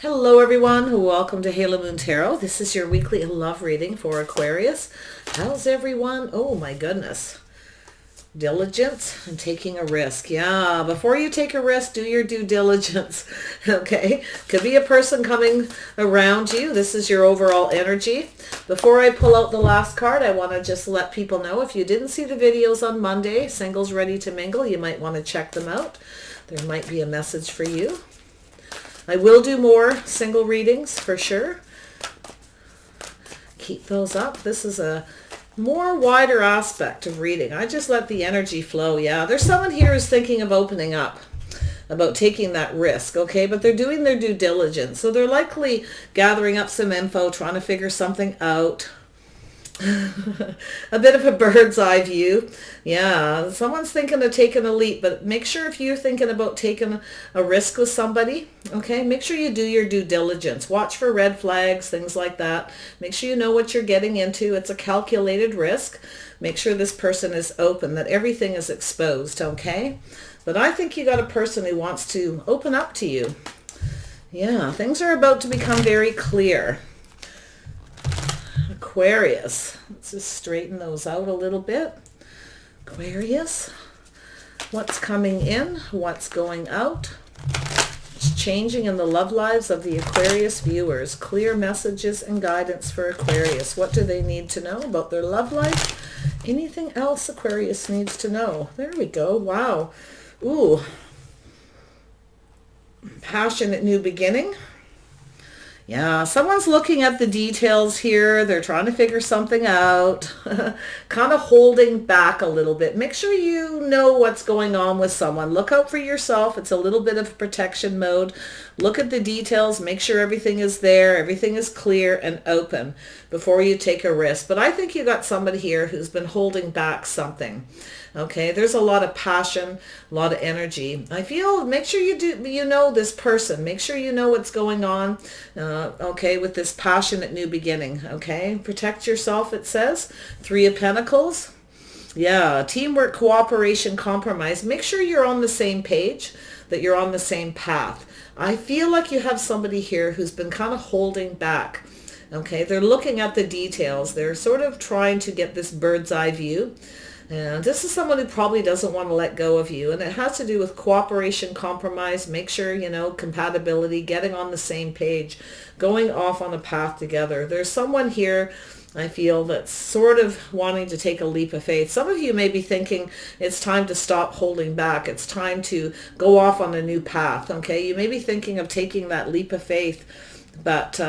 Hello everyone, welcome to Halo Moon Tarot. This is your weekly love reading for Aquarius. How's everyone? Oh my goodness. Diligence and taking a risk. Yeah, before you take a risk, do your due diligence. Okay, could be a person coming around you. This is your overall energy. Before I pull out the last card, I want to just let people know, if you didn't see the videos on Monday, Singles Ready to Mingle, you might want to check them out. There might be a message for you. I will do more single readings for sure. Keep those up. This is a more wider aspect of reading. I just let the energy flow. Yeah, there's someone here who's thinking of opening up, about taking that risk, okay? But they're doing their due diligence. So they're likely gathering up some info, trying to figure something out. A bit of a bird's eye view. Yeah, someone's thinking of taking a leap, but make sure if you're thinking about taking a risk with somebody, okay, make sure you do your due diligence. Watch for red flags, things like that. Make sure you know what you're getting into. It's a calculated risk. Make sure this person is open, that everything is exposed, okay? But I think you got a person who wants to open up to you. Yeah, things are about to become very clear. Aquarius. Let's just straighten those out a little bit. Aquarius. What's coming in? What's going out? It's changing in the love lives of the Aquarius viewers. Clear messages and guidance for Aquarius. What do they need to know about their love life? Anything else Aquarius needs to know? There we go. Wow. Ooh. Passionate new beginning. Yeah, someone's looking at the details here. They're trying to figure something out, kind of holding back a little bit. Make sure you know what's going on with someone. Look out for yourself. It's a little bit of protection mode. Look at the details. Make sure everything is there. Everything is clear and open before you take a risk. But I think you got somebody here who's been holding back something. Okay, there's a lot of passion, a lot of energy. I feel, make sure you know this person. Make sure you know what's going on, okay, with this passionate new beginning, okay? Protect yourself, it says. 3 of Pentacles. Yeah, teamwork, cooperation, compromise. Make sure you're on the same page, that you're on the same path. I feel like you have somebody here who's been kind of holding back. Okay, they're looking at the details. They're sort of trying to get this bird's eye view. And this is someone who probably doesn't want to let go of you. And it has to do with cooperation, compromise. Make sure, you know, compatibility, getting on the same page, going off on a path together. There's someone here, I feel, that's sort of wanting to take a leap of faith. Some of you may be thinking it's time to stop holding back. It's time to go off on a new path, okay? You may be thinking of taking that leap of faith, but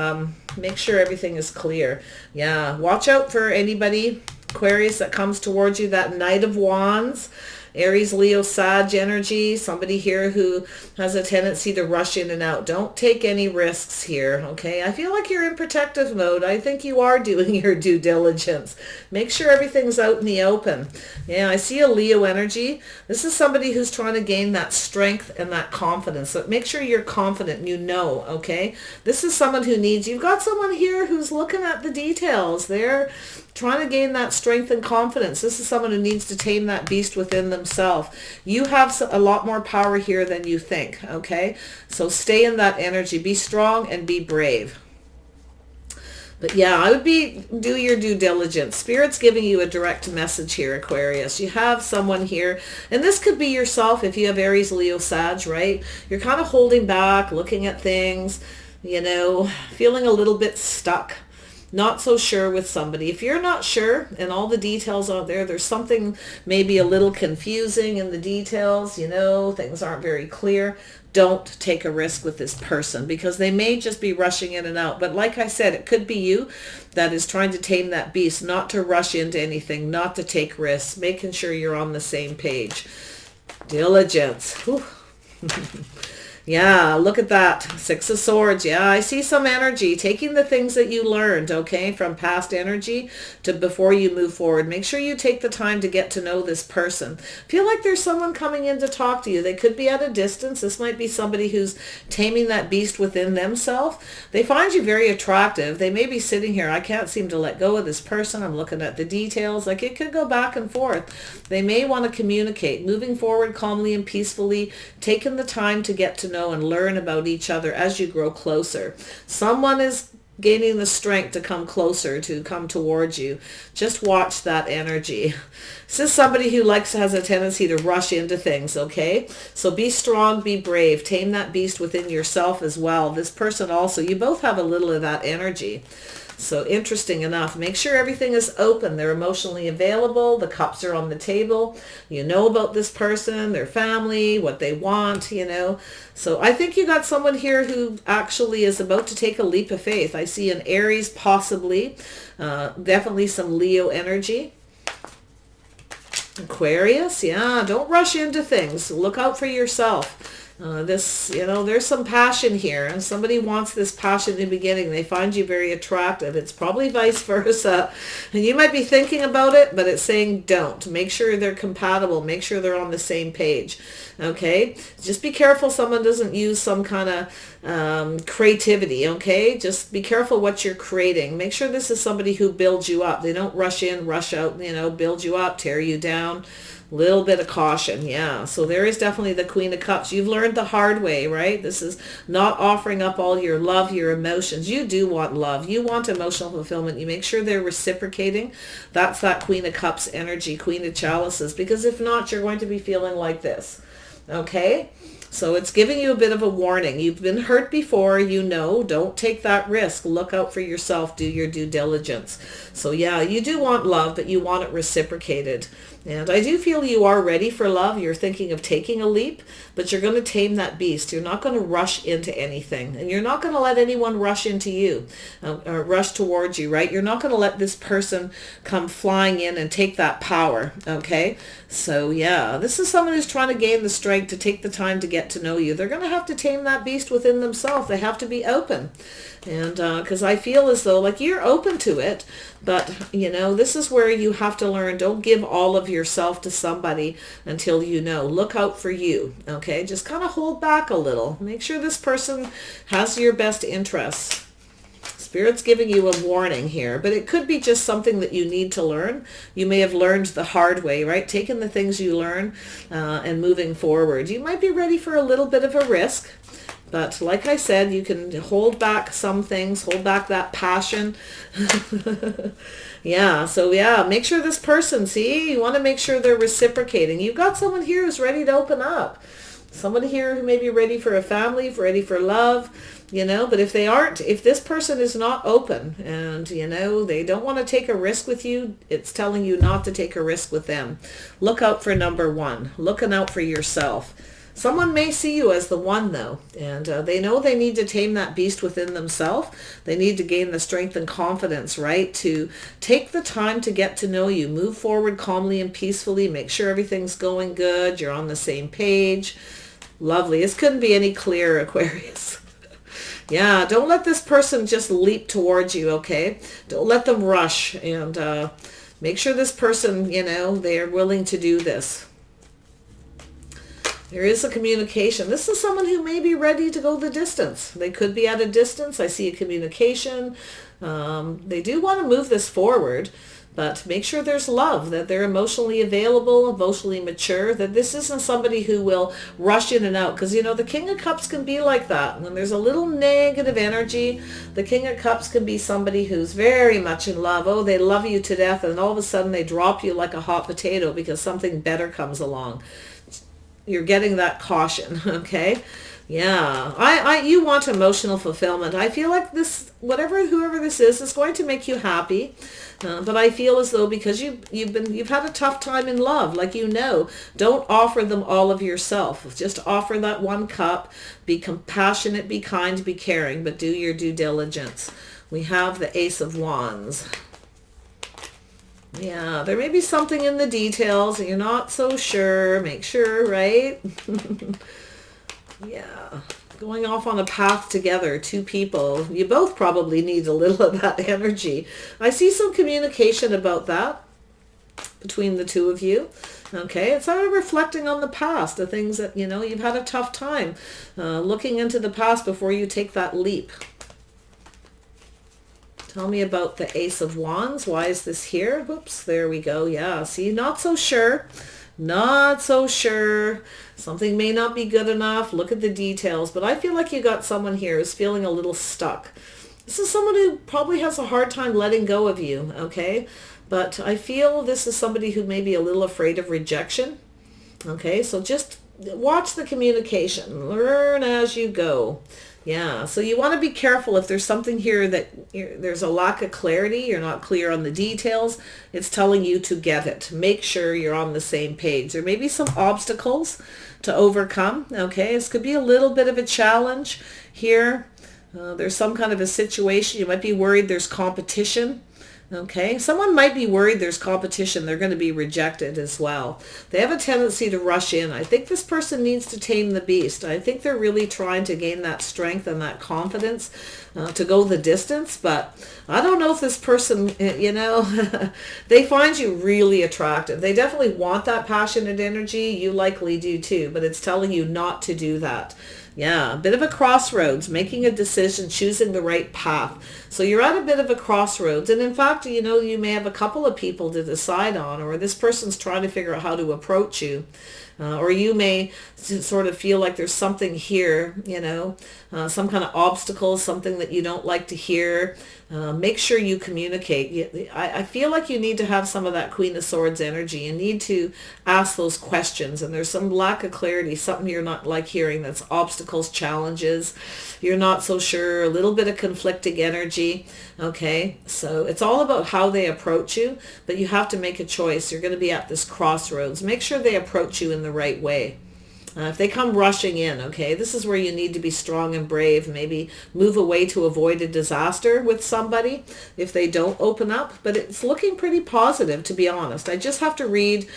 make sure everything is clear. Yeah, watch out for anybody, Aquarius, that comes towards you, that Knight of Wands, Aries, Leo, Sag energy, somebody here who has a tendency to rush in and out. Don't take any risks here, okay? I feel like you're in protective mode. I think you are doing your due diligence. Make sure everything's out in the open. Yeah, I see a Leo energy. This is somebody who's trying to gain that strength and that confidence. So make sure you're confident and you know, okay? This is someone who needs, you've got someone here who's looking at the details. They're trying to gain that strength and confidence. This is someone who needs to tame that beast within themselves. You have a lot more power here than you think, okay? So stay in that energy. Be strong and be brave. But yeah, I would do your due diligence. Spirit's giving you a direct message here, Aquarius. You have someone here, and this could be yourself if you have Aries, Leo, Sag, right? You're kind of holding back, looking at things, you know, feeling a little bit stuck. Not so sure with somebody. If you're not sure and all the details out there, there's something maybe a little confusing in the details, you know, things aren't very clear, don't take a risk with this person because they may just be rushing in and out. But like I said, it could be you that is trying to tame that beast, not to rush into anything, not to take risks, making sure you're on the same page. Diligence. Yeah, look at that. 6 of Swords. Yeah, I see some energy. Taking the things that you learned, okay, from past energy to before you move forward. Make sure you take the time to get to know this person. Feel like there's someone coming in to talk to you. They could be at a distance. This might be somebody who's taming that beast within themselves. They find you very attractive. They may be sitting here. I can't seem to let go of this person. I'm looking at the details. Like it could go back and forth. They may want to communicate. Moving forward calmly and peacefully. Taking the time to get to know and learn about each other as you grow closer. Someone is gaining the strength to come closer, to come towards you. Just watch that energy. This is somebody who has a tendency to rush into things, okay? So be strong, be brave. Tame that beast within yourself as well. This person also, you both have a little of that energy. So interesting enough, make sure everything is open. They're emotionally available. The cups are on the table. You know about this person, their family, what they want, you know. So I think you got someone here who actually is about to take a leap of faith. I see an Aries possibly, definitely some Leo energy. Aquarius, yeah, don't rush into things. Look out for yourself. There's some passion here, and somebody wants this passion in the beginning. They find you very attractive. It's probably vice versa. And you might be thinking about it, but it's saying don't. Make sure they're compatible. Make sure they're on the same page. Okay? Just be careful someone doesn't use some kind of creativity, okay? Just be careful what you're creating. Make sure this is somebody who builds you up. They don't rush in, rush out, build you up, tear you down. Little bit of caution, yeah. So there is definitely the Queen of Cups. You've learned the hard way, right? This is not offering up all your love, your emotions. You do want love. You want emotional fulfillment. You make sure they're reciprocating. That's that Queen of Cups energy, Queen of Chalices. Because if not, you're going to be feeling like this, okay? So it's giving you a bit of a warning. You've been hurt before, don't take that risk. Look out for yourself, do your due diligence. So yeah, you do want love, but you want it reciprocated. And I do feel you are ready for love. You're thinking of taking a leap, but you're going to tame that beast. You're not going to rush into anything. And you're not going to let anyone rush into you, or rush towards you, right? You're not going to let this person come flying in and take that power, okay? So yeah, this is someone who's trying to gain the strength to take the time to get to know you. They're going to have to tame that beast within themselves. They have to be open. And because I feel as though you're open to it, but this is where you have to learn. Don't give all of yourself to somebody until look out for you, okay? Just kind of hold back a little. Make sure this person has your best interests. Spirit's giving you a warning here, but it could be just something that you need to learn. You may have learned the hard way, right? Taking the things you learn and moving forward. You might be ready for a little bit of a risk. But like I said, you can hold back some things, hold back that passion. Yeah, so yeah, make sure this person, you want to make sure they're reciprocating. You've got someone here who's ready to open up. Someone here who may be ready for a family, ready for love, but if they aren't, if this person is not open and, they don't want to take a risk with you, it's telling you not to take a risk with them. Look out for number one, looking out for yourself. Someone may see you as the one, though, and they know they need to tame that beast within themselves. They need to gain the strength and confidence, right, to take the time to get to know you. Move forward calmly and peacefully. Make sure everything's going good. You're on the same page. Lovely. This couldn't be any clearer, Aquarius. Yeah, don't let this person just leap towards you, okay? Don't let them rush, and make sure this person, they are willing to do this. There is a communication. This is someone who may be ready to go the distance. They could be at a distance. I see a communication. They do want to move this forward, but make sure there's love, that they're emotionally available, emotionally mature, that this isn't somebody who will rush in and out. Because, the King of Cups can be like that. When there's a little negative energy, the King of Cups can be somebody who's very much in love. Oh, they love you to death, and all of a sudden they drop you like a hot potato because something better comes along. You're getting that caution, okay? Yeah, you want emotional fulfillment. I feel like this, whoever this is going to make you happy. But I feel as though because you've had a tough time in love, don't offer them all of yourself. Just offer that one cup. Be compassionate, be kind, be caring, but do your due diligence. We have the Ace of Wands. Yeah, there may be something in the details and you're not so sure. Make sure, right? Yeah, going off on a path together, two people. You both probably need a little of that energy. I see some communication about that between the two of you. Okay, it's sort of reflecting on the past, the things that, you've had a tough time looking into the past before you take that leap. Tell me about the Ace of Wands. Why is this here? Whoops, there we go. Yeah, see, not so sure. Not so sure. Something may not be good enough. Look at the details. But I feel like you got someone here who's feeling a little stuck. This is someone who probably has a hard time letting go of you, okay? But I feel this is somebody who may be a little afraid of rejection, okay? So just watch the communication. Learn as you go. Yeah, so you want to be careful if there's something here that there's a lack of clarity, you're not clear on the details, it's telling you to get it. Make sure you're on the same page. There may be some obstacles to overcome, okay? This could be a little bit of a challenge here. There's some kind of a situation. You might be worried there's competition. Okay, someone might be worried there's competition. They're going to be rejected as well. They have a tendency to rush in. I think this person needs to tame the beast. I think they're really trying to gain that strength and that confidence to go the distance. But I don't know if this person, they find you really attractive. They definitely want that passionate energy. You likely do too, but it's telling you not to do that. Yeah, a bit of a crossroads, making a decision, choosing the right path. So you're at a bit of a crossroads. And in fact, you may have a couple of people to decide on, or this person's trying to figure out how to approach you. Or you may sort of feel like there's something here, some kind of obstacle, something that you don't like to hear. Make sure you communicate. I feel like you need to have some of that Queen of Swords energy. You need to ask those questions. And there's some lack of clarity, something you're not like hearing. That's obstacles, challenges. You're not so sure, a little bit of conflicting energy. Okay, so it's all about how they approach you, but you have to make a choice. You're going to be at this crossroads. Make sure they approach you in the right way. If they come rushing in, okay, this is where you need to be strong and brave. Maybe move away to avoid a disaster with somebody if they don't open up. But it's looking pretty positive, to be honest. I just have to read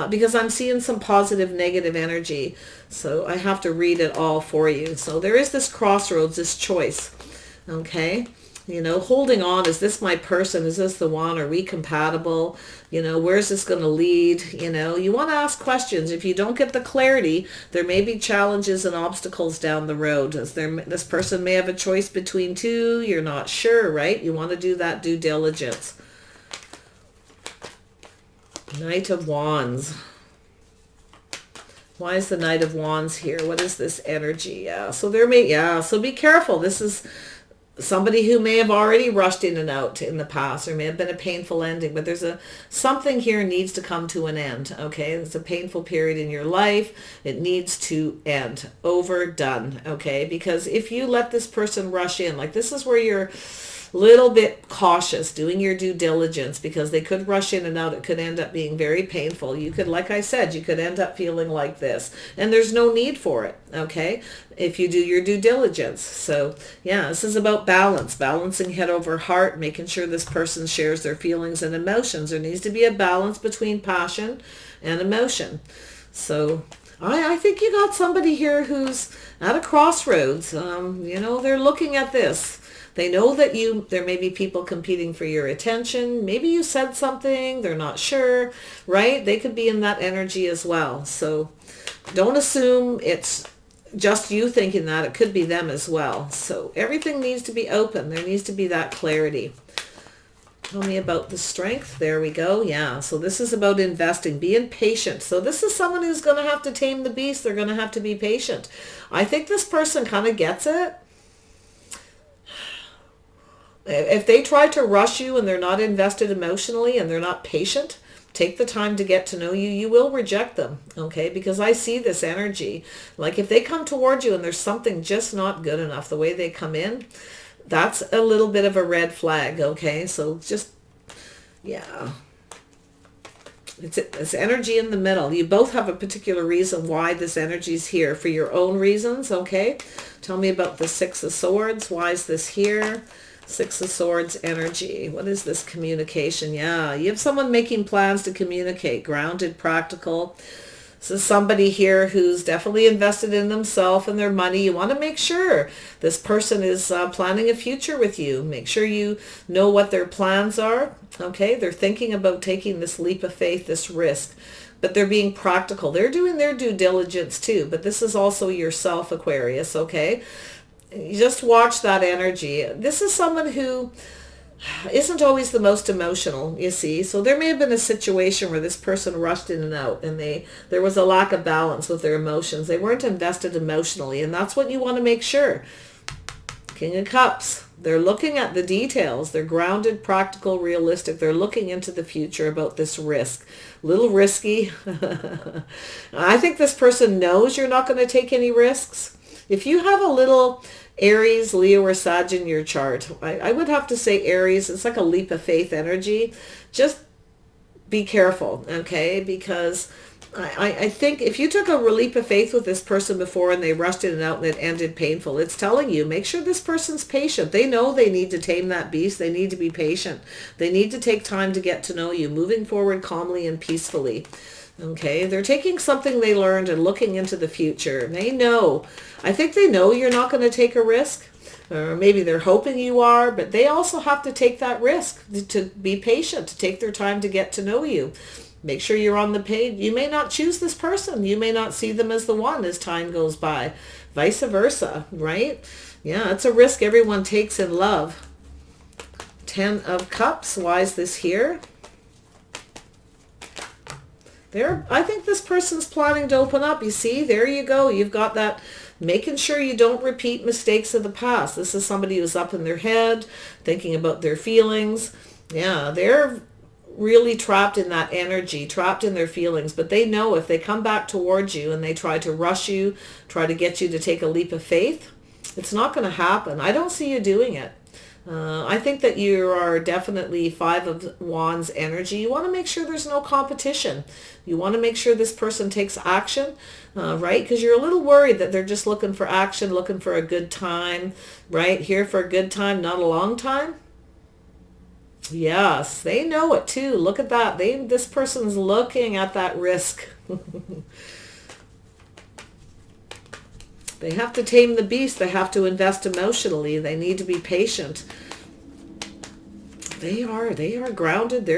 because I'm seeing some positive, negative energy. So I have to read it all for you. So there is this crossroads, this choice, okay? Holding on, is this my person? Is this the one? Are we compatible? Where's this going to lead? You want to ask questions. If you don't get the clarity, there may be challenges and obstacles down the road. This person may have a choice between two. You're not sure, right? You want to do that due diligence. Knight of Wands. Why is the Knight of Wands here? What is this energy? So be careful. This is somebody who may have already rushed in and out in the past. There may have been a painful ending, but there's something here needs to come to an end, okay? It's a painful period in your life. It needs to end. Overdone, okay? Because if you let this person rush in, like this is where you're little bit cautious, doing your due diligence, because they could rush in and out. It could end up being very painful. You could, like I said, you could end up feeling like this, and there's no need for it, okay, if you do your due diligence. So yeah, this is about balance, balancing head over heart, making sure this person shares their feelings and emotions. There needs to be a balance between passion and emotion. So I think you got somebody here who's at a crossroads. They're looking at this. They know that there may be people competing for your attention. Maybe you said something, they're not sure, right? They could be in that energy as well. So don't assume it's just you thinking that. It could be them as well. So everything needs to be open. There needs to be that clarity. Tell me about the strength. There we go. Yeah. So this is about investing, being patient. So this is someone who's going to have to tame the beast. They're going to have to be patient. I think this person kind of gets it. If they try to rush you and they're not invested emotionally and they're not patient, take the time to get to know you, you will reject them, okay? Because I see this energy. Like if they come towards you and there's something just not good enough, the way they come in, that's a little bit of a red flag, okay? So just, yeah. It's energy in the middle. You both have a particular reason why this energy is here for your own reasons, okay? Tell me about the Six of Swords. Why is this here? Six of Swords energy. What is this communication? Yeah, you have someone making plans to communicate, grounded, practical. This is somebody here who's definitely invested in themselves and their money. You want to make sure this person is planning a future with you. Make sure you know what their plans are. Okay, they're thinking about taking this leap of faith, this risk, but they're being practical. They're doing their due diligence too, but this is also yourself, Aquarius, okay? You just watch that energy. This is someone who isn't always the most emotional, you see. So there may have been a situation where this person rushed in and out, and there was a lack of balance with their emotions. They weren't invested emotionally, and that's what you want to make sure. King of Cups. They're looking at the details. They're grounded, practical, realistic. They're looking into the future about this risk. A little risky. I think this person knows you're not going to take any risks. If you have a little Aries, Leo, or Sag in your chart, I would have to say Aries, it's like a leap of faith energy. Just be careful, okay? Because I think if you took a leap of faith with this person before and they rushed in and out and it ended painful, it's telling you, make sure this person's patient. They know they need to tame that beast. They need to be patient. They need to take time to get to know you, moving forward calmly and peacefully. Okay, they're taking something they learned and looking into the future. They know. I think they know you're not going to take a risk. Or maybe they're hoping you are, but they also have to take that risk to be patient, to take their time to get to know you. Make sure you're on the page. You may not choose this person. You may not see them as the one as time goes by. Vice versa, right? Yeah, it's a risk everyone takes in love. 10 of Cups. Why is this here? I think this person's planning to open up. You see, there you go. You've got that, making sure you don't repeat mistakes of the past. This is somebody who's up in their head, thinking about their feelings. Yeah, they're really trapped in that energy, trapped in their feelings. But they know if they come back towards you and they try to rush you, try to get you to take a leap of faith, it's not going to happen. I don't see you doing it. I think that you are definitely 5 of Wands energy. You want to make sure there's no competition. You want to make sure this person takes action, right? Because you're a little worried that they're just looking for action, looking for a good time, right? Here for a good time, not a long time. Yes, they know it too. Look at that. This person's looking at that risk. They have to tame the beast. They have to invest emotionally. They need to be patient. They are grounded.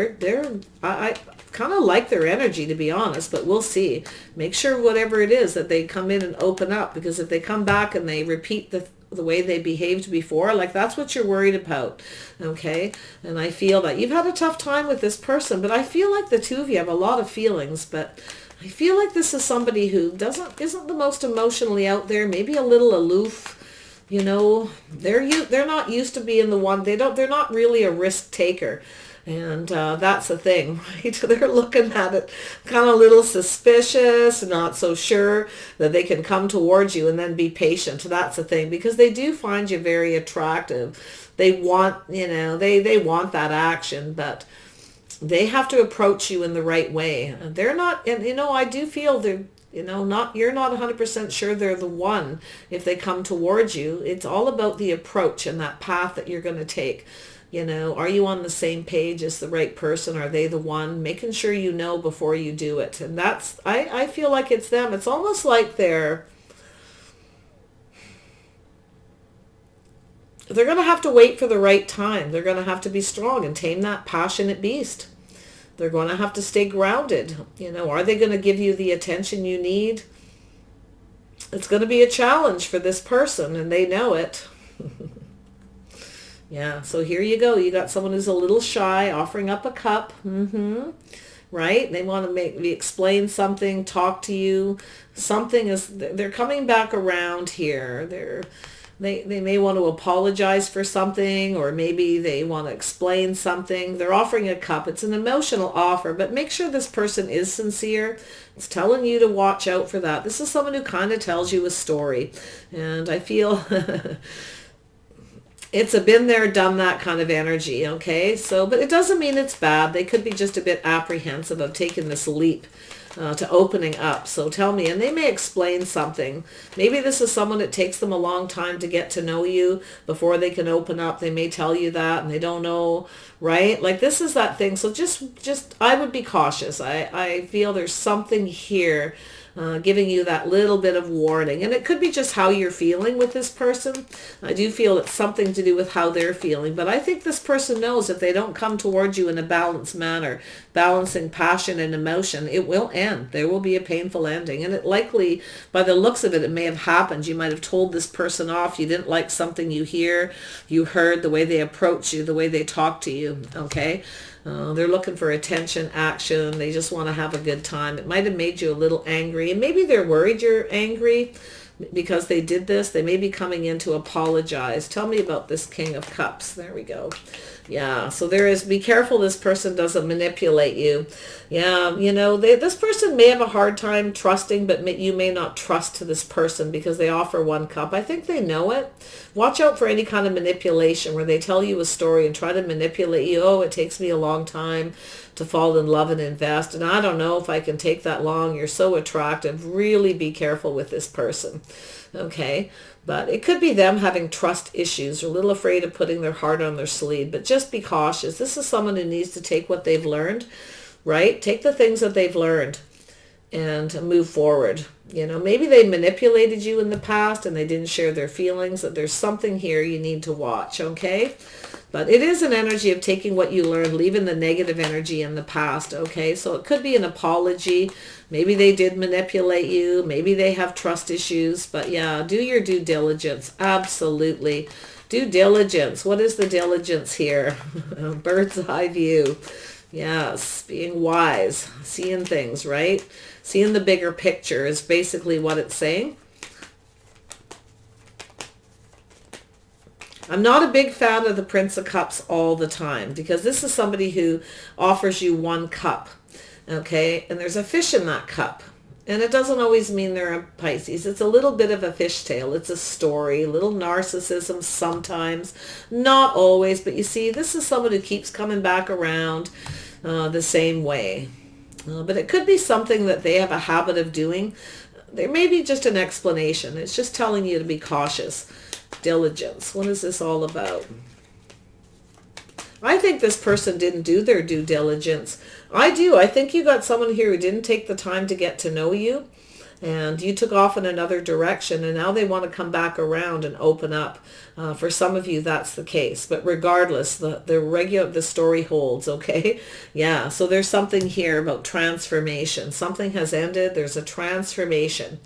I kind of like their energy, to be honest, but we'll see. Make sure whatever it is that they come in and open up, because if they come back and they repeat the way they behaved before, like, that's what you're worried about, okay? And I feel that you've had a tough time with this person, but I feel like the two of you have a lot of feelings, but I feel like this is somebody who isn't the most emotionally out there, maybe a little aloof. You know, they're not used to being the one. They're not really a risk taker. And that's the thing, right? They're looking at it kind of a little suspicious, not so sure that they can come towards you and then be patient. That's the thing, because they do find you very attractive. They want, they want that action, but they have to approach you in the right way. They're not, and I do feel they're, you're not 100% sure they're the one if they come towards you. It's all about the approach and that path that you're going to take. Are you on the same page as the right person? Are they the one? Making sure you know before you do it. And that's, I feel like it's them. It's almost like they're going to have to wait for the right time. They're going to have to be strong and tame that passionate beast. They're going to have to stay grounded. Are they going to give you the attention you need? It's going to be a challenge for this person, and they know it. Yeah, so here you go. You got someone who's a little shy, offering up a cup. Right? They want to maybe explain something, talk to you. They're coming back around here. They may want to apologize for something, or maybe they want to explain something. They're offering a cup. It's an emotional offer, but make sure this person is sincere. It's telling you to watch out for that. This is someone who kind of tells you a story. And I feel it's a been there, done that kind of energy, okay? But it doesn't mean it's bad. They could be just a bit apprehensive of taking this leap to opening up. So tell me, and they may explain something. Maybe this is someone that takes them a long time to get to know you before they can open up. They may tell you that, and they don't know, right? Like, this is that thing. So just I would be cautious. I feel there's something here giving you that little bit of warning. And it could be just how you're feeling with this person. I do feel it's something to do with how they're feeling. But I think this person knows if they don't come towards you in a balanced manner, balancing passion and emotion, it will end. There will be a painful ending. And it likely, by the looks of it, it may have happened. You might have told this person off. You didn't like something you heard, the way they approach you, the way they talk to you, okay? They're looking for attention, action. They just want to have a good time. It might have made you a little angry. And maybe they're worried you're angry because they did this. They may be coming in to apologize. Tell me about this King of Cups. There we go. Yeah, so be careful this person doesn't manipulate you. Yeah, this person may have a hard time trusting, but you may not trust to this person because they offer one cup. I think they know it. Watch out for any kind of manipulation where they tell you a story and try to manipulate you. Oh, it takes me a long time to fall in love and invest, and I don't know if I can take that long. You're so attractive. Really be careful with this person, okay? But it could be them having trust issues, or a little afraid of putting their heart on their sleeve. But just be cautious. This is someone who needs to take what they've learned, right? Take the things that they've learned and move forward. Maybe they manipulated you in the past and they didn't share their feelings. That there's something here you need to watch, okay? But it is an energy of taking what you learned, leaving the negative energy in the past, okay? So it could be an apology. Maybe they did manipulate you. Maybe they have trust issues. But yeah, do your due diligence. Absolutely. Due diligence. What is the diligence here? Bird's eye view. Yes, being wise, seeing things, right? Seeing the bigger picture is basically what it's saying. I'm not a big fan of the Prince of Cups all the time because this is somebody who offers you one cup, okay? And there's a fish in that cup. And it doesn't always mean they're a Pisces. It's a little bit of a fishtail. It's a story, a little narcissism sometimes, not always. But you see, this is someone who keeps coming back around the same way. But it could be something that they have a habit of doing. There may be just an explanation. It's just telling you to be cautious. Diligence. What is this all about? I think this person didn't do their due diligence. I do. I think you got someone here who didn't take the time to get to know you, and you took off in another direction, and now they want to come back around and open up. For some of you, that's the case. But regardless, the story holds, okay? Yeah, so there's something here about transformation. Something has ended. There's a transformation.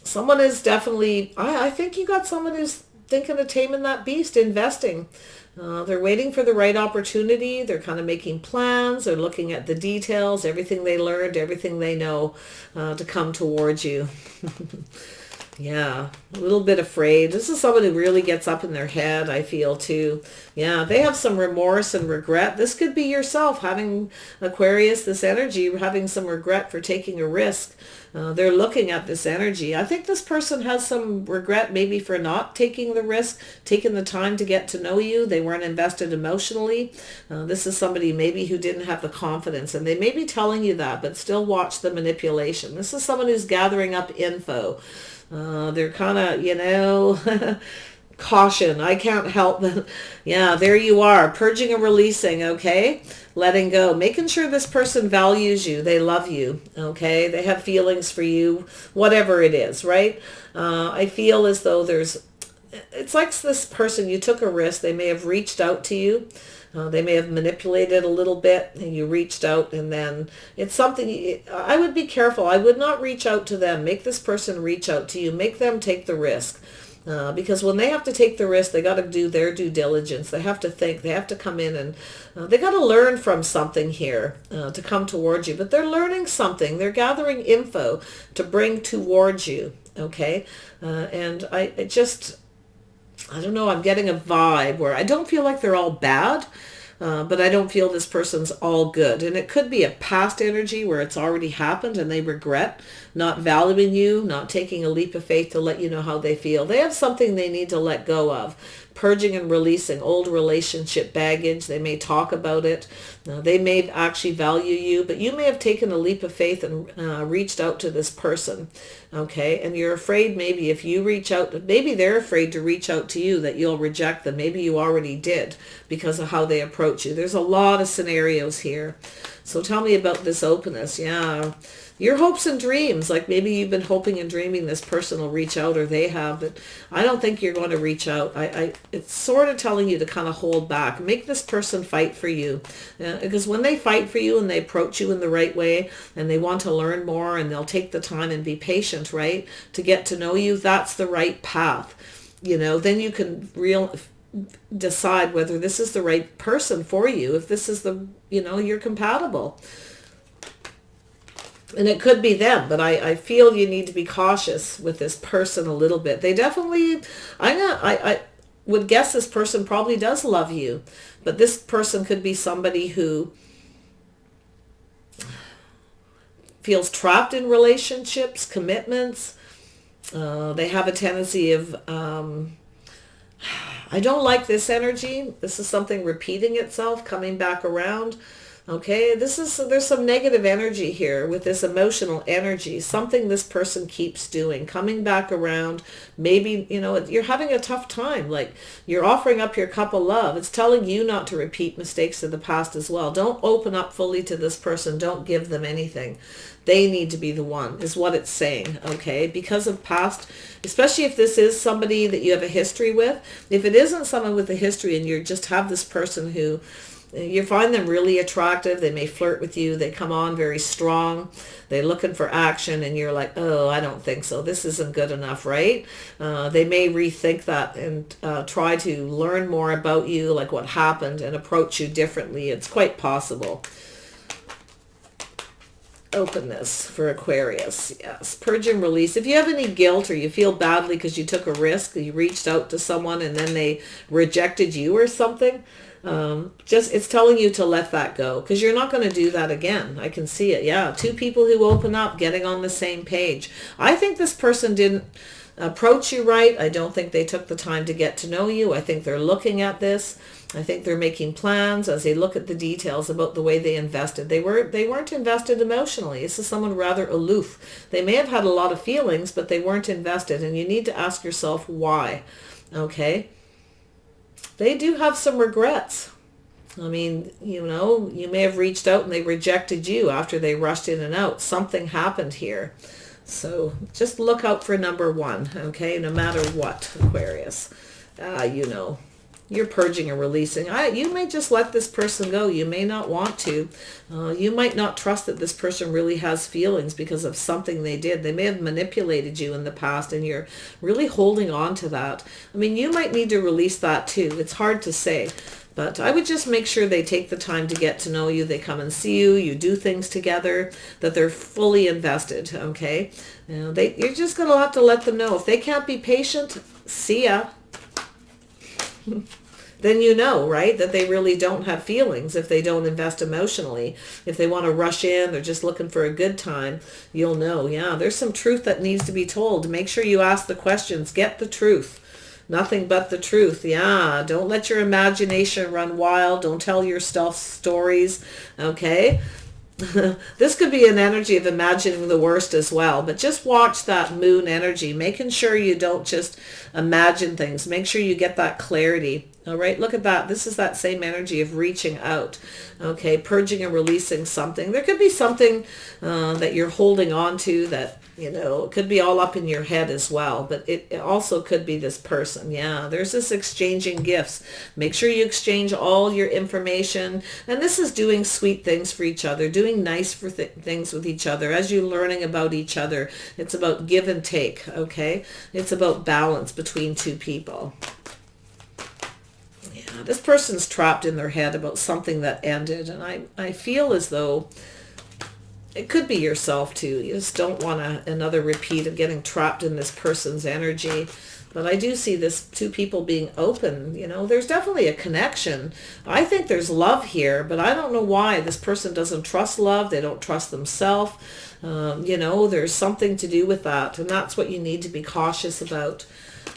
Someone is definitely, I think you got someone who's thinking of taming that beast, investing. They're waiting for the right opportunity. They're kind of making plans. They're looking at the details, everything they learned, everything they know to come towards you. Yeah, a little bit afraid. This is someone who really gets up in their head, I feel, too. Yeah, they have some remorse and regret. This could be yourself having, Aquarius, this energy, having some regret for taking a risk. They're looking at this energy. I think this person has some regret maybe for not taking the risk, taking the time to get to know you. They weren't invested emotionally. This is somebody maybe who didn't have the confidence, and they may be telling you that, but still watch the manipulation. This is someone who's gathering up info. They're kind of, caution. I can't help but, yeah, there you are, purging and releasing, okay? Letting go, making sure this person values you. They love you, okay? They have feelings for you, whatever it is, right? I feel as though it's like this person, you took a risk. They may have reached out to you. They may have manipulated a little bit, and you reached out, and then it's something, I would be careful. I would not reach out to them. Make this person reach out to you. Make them take the risk. Because when they have to take the risk, they got to do their due diligence. They have to think. They have to come in, and they got to learn from something here to come towards you. But they're learning something. They're gathering info to bring towards you, okay? And I don't know, I'm getting a vibe where I don't feel like they're all bad, but I don't feel this person's all good. And it could be a past energy where it's already happened and they regret not valuing you, not taking a leap of faith to let you know how they feel. They have something they need to let go of. purging and releasing old relationship baggage. They may talk about it. They may actually value you, but you may have taken a leap of faith and reached out to this person. Okay, and you're afraid maybe if you reach out, maybe they're afraid to reach out to you that you'll reject them. Maybe you already did because of how they approach you. There's a lot of scenarios here. So tell me about this openness. Yeah, your hopes and dreams, like maybe you've been hoping and dreaming this person will reach out, or they have, but I don't think you're going to reach out. It's sort of telling you to kind of hold back. Make this person fight for you, because when they fight for you and they approach you in the right way and they want to learn more and they'll take the time and be patient, right, to get to know you, that's the right path. Then you can decide whether this is the right person for you, if this is you're compatible. And it could be them, but I feel you need to be cautious with this person a little bit. They definitely, I would guess this person probably does love you, but this person could be somebody who feels trapped in relationships, commitments. They have a tendency of, I don't like this energy. This is something repeating itself, coming back around. Okay, there's some negative energy here with this emotional energy, something this person keeps doing, coming back around. Maybe, you're having a tough time, like you're offering up your cup of love. It's telling you not to repeat mistakes of the past as well. Don't open up fully to this person. Don't give them anything. They need to be the one, is what it's saying, okay? Because of past, especially if this is somebody that you have a history with. If it isn't someone with a history and you just have this person who you find them really attractive, they may flirt with you, they come on very strong, they're looking for action, and you're like, oh, I don't think so, this isn't good enough, right? They may rethink that and try to learn more about you, like what happened, and approach you differently. It's quite possible. Openness for Aquarius. Yes, purge and release. If you have any guilt or you feel badly because you took a risk, you reached out to someone and then they rejected you or something, it's telling you to let that go, because you're not going to do that again. I can see it. Yeah, two people who open up, getting on the same page. I think this person didn't approach you right. I don't think they took the time to get to know you. I think they're looking at this. I think they're making plans as they look at the details about the way they invested. They weren't invested emotionally. This is someone rather aloof. They may have had a lot of feelings, but they weren't invested, and you need to ask yourself why. Okay? They do have some regrets. I mean, you may have reached out and they rejected you after they rushed in and out. Something happened here. So just look out for number one, okay? No matter what, Aquarius. You're purging and releasing. You may just let this person go. You may not want to. You might not trust that this person really has feelings because of something they did. They may have manipulated you in the past and you're really holding on to that. I mean, you might need to release that too. It's hard to say. But I would just make sure they take the time to get to know you. They come and see you. You do things together, that they're fully invested, okay? You're just going to have to let them know. If they can't be patient, see ya. Then right, that they really don't have feelings if they don't invest emotionally. If they want to rush in, they're just looking for a good time, you'll know. Yeah, there's some truth that needs to be told. Make sure you ask the questions. Get the truth. Nothing but the truth. Yeah, don't let your imagination run wild. Don't tell yourself stories, okay? This could be an energy of imagining the worst as well, but just watch that moon energy, making sure you don't just imagine things. Make sure you get that clarity. All right, look at that. This is that same energy of reaching out, okay, purging and releasing something. There could be something that you're holding on to that, it could be all up in your head as well, but it also could be this person. Yeah, there's this exchanging gifts. Make sure you exchange all your information, and this is doing sweet things for each other, doing nice things with each other as you're learning about each other. It's about give and take, okay? It's about balance between two people. This person's trapped in their head about something that ended, and I feel as though it could be yourself too. You just don't want another repeat of getting trapped in this person's energy. But I do see this two people being open. There's definitely a connection. I think there's love here, but I don't know why this person doesn't trust love. They don't trust themselves. There's something to do with that, and that's what you need to be cautious about.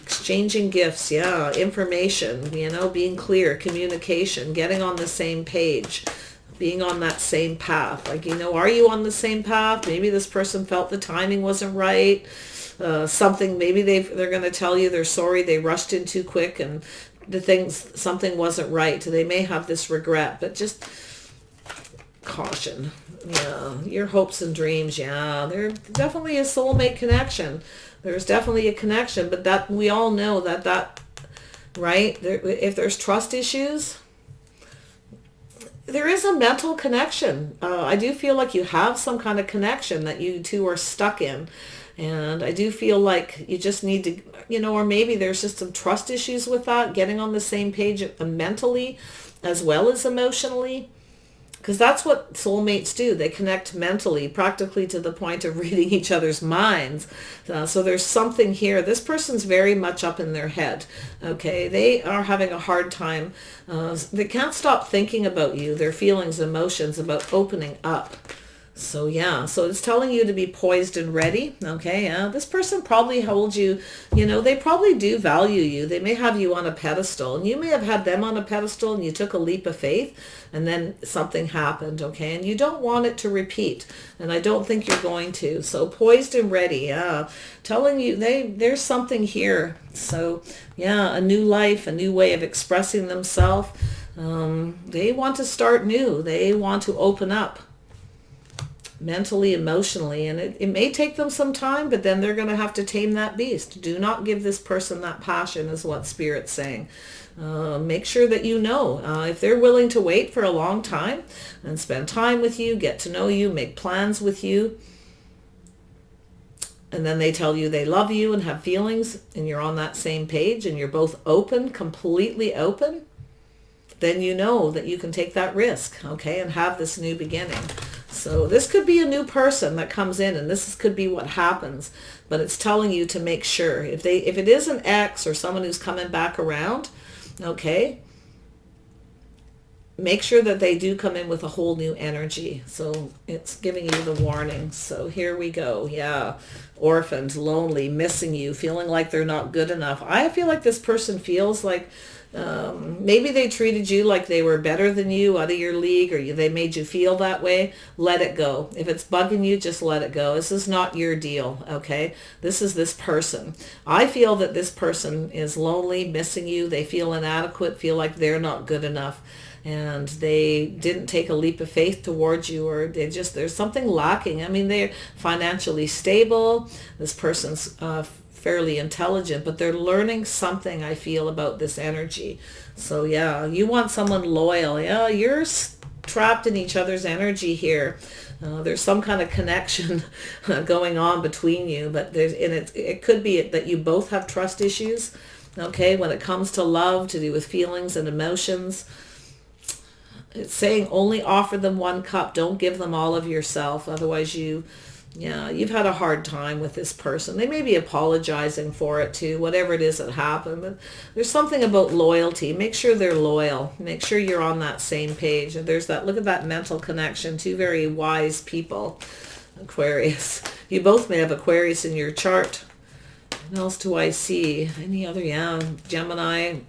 Exchanging gifts, yeah, information, being clear, communication, getting on the same page, being on that same path. Like, are you on the same path? Maybe this person felt the timing wasn't right. Maybe they're going to tell you they're sorry they rushed in too quick and something wasn't right. They may have this regret, but just caution. Yeah, your hopes and dreams. Yeah, there definitely is soulmate connection. There's definitely a connection, but that we all know that right? If there's trust issues, there is a mental connection. I do feel like you have some kind of connection that you two are stuck in. And I do feel like you just need to, or maybe there's just some trust issues with that, getting on the same page mentally as well as emotionally. Because that's what soulmates do. They connect mentally, practically to the point of reading each other's minds. So there's something here. This person's very much up in their head. Okay, they are having a hard time. They can't stop thinking about you, their feelings, emotions, about opening up. So yeah, so it's telling you to be poised and ready. Okay, this person probably holds you, they probably do value you. They may have you on a pedestal, and you may have had them on a pedestal and you took a leap of faith and then something happened, okay? And you don't want it to repeat, and I don't think you're going to. So poised and ready, telling you there's something here. So yeah, a new life, a new way of expressing themselves. They want to start new. They want to open up mentally, emotionally, and it may take them some time, but then they're going to have to tame that beast. Do not give this person that passion, is what Spirit's saying. Make sure that if they're willing to wait for a long time and spend time with you, get to know you, make plans with you, and then they tell you they love you and have feelings, and you're on that same page and you're both open, completely open, then you know that you can take that risk, okay, and have this new beginning. So this could be a new person that comes in, and this could be what happens, but it's telling you to make sure. If it is an ex or someone who's coming back around, okay, make sure that they do come in with a whole new energy. So it's giving you the warning. So here we go. Yeah. Orphaned, lonely, missing you, feeling like they're not good enough. I feel like this person feels like maybe they treated you like they were better than you, out of your league, or they made you feel that way. Let it go. If it's bugging you, just let it go. This is not your deal, okay? This is this person. I feel that this person is lonely, missing you. They feel inadequate, feel like they're not good enough, and they didn't take a leap of faith towards you, or there's something lacking. I mean, they're financially stable. This person's fairly intelligent, but they're learning something, I feel, about this energy. So yeah, you want someone loyal. Yeah, you're trapped in each other's energy here. There's some kind of connection going on between you, but it could be that you both have trust issues, okay, when it comes to love, to do with feelings and emotions. It's saying only offer them one cup. Don't give them all of yourself. Otherwise you've had a hard time with this person. They may be apologizing for it too, whatever it is that happened. But there's something about loyalty. Make sure they're loyal. Make sure you're on that same page. And there's look at that mental connection. Two very wise people. Aquarius. You both may have Aquarius in your chart. What else do I see? Any other? Yeah, Gemini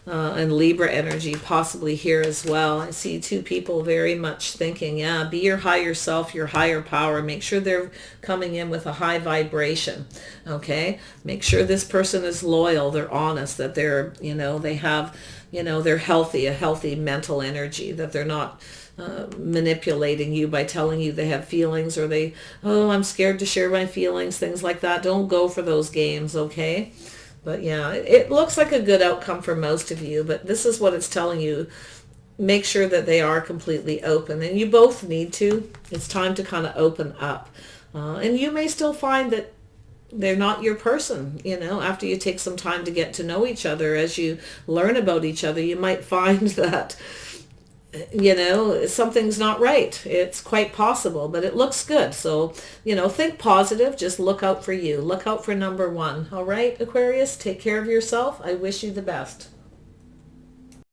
and Libra energy possibly here as well. I see two people very much thinking, be your higher self, your higher power. Make sure they're coming in with a high vibration, okay? Make sure this person is loyal, they're honest, that they're, they have, they're healthy, a healthy mental energy, that they're not manipulating you by telling you they have feelings, or I'm scared to share my feelings, things like that. Don't go for those games, okay? But yeah, it looks like a good outcome for most of you, but this is what it's telling you. Make sure that they are completely open, and you both need to. It's time to kind of open up. And you may still find that they're not your person, after you take some time to get to know each other. As you learn about each other, you might find that something's not right. It's quite possible, but it looks good. So, think positive. Just look out for you. Look out for number one. All right, Aquarius, take care of yourself. I wish you the best.